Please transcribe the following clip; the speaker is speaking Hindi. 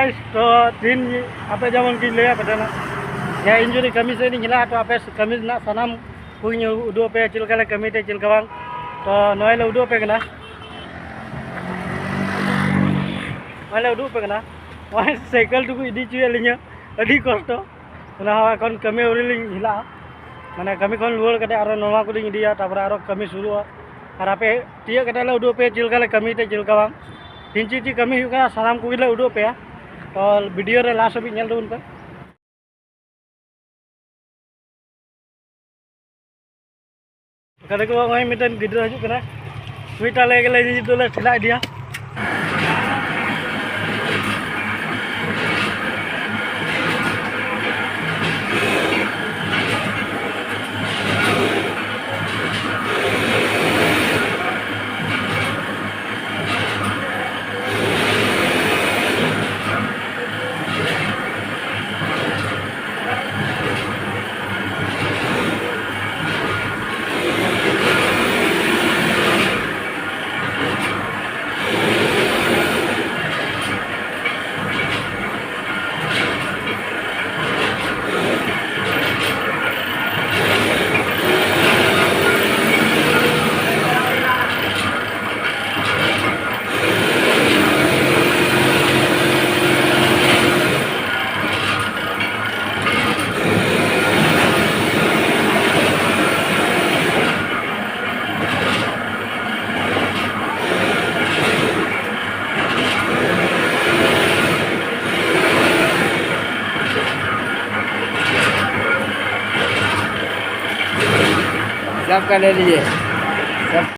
गाइस तो दिन आपे जेमन की लैया पटेना या इंजुरी कमी से नहीं हिला तो आपे कमी ना सनाम कुछ उदो पे चिलका कमी ते चिलका बांग तो नॉय ले उदो पे कना माले उदो पे कना वहाँ साइकिल टुकु इदी चुए लिnya अड़ी कष्ट ना कौन कमी उरी लिंग हिला माने कमी कौन luar कटे आरो नवा को लिंग दिया तापर आरो कमी शुरू और आपे तिया कटे ले उदो पे चिलका कमी ते चिलका बांग तीन चीज कमी हुआ सामान को ले उदो पे और वीडियो रे लास्ट भी नेल दून पे कदे को वही मिटन गिद्रा हजू कना मिटा ले गेले जी दोले ठिला दिया सबका ले लीजिए सब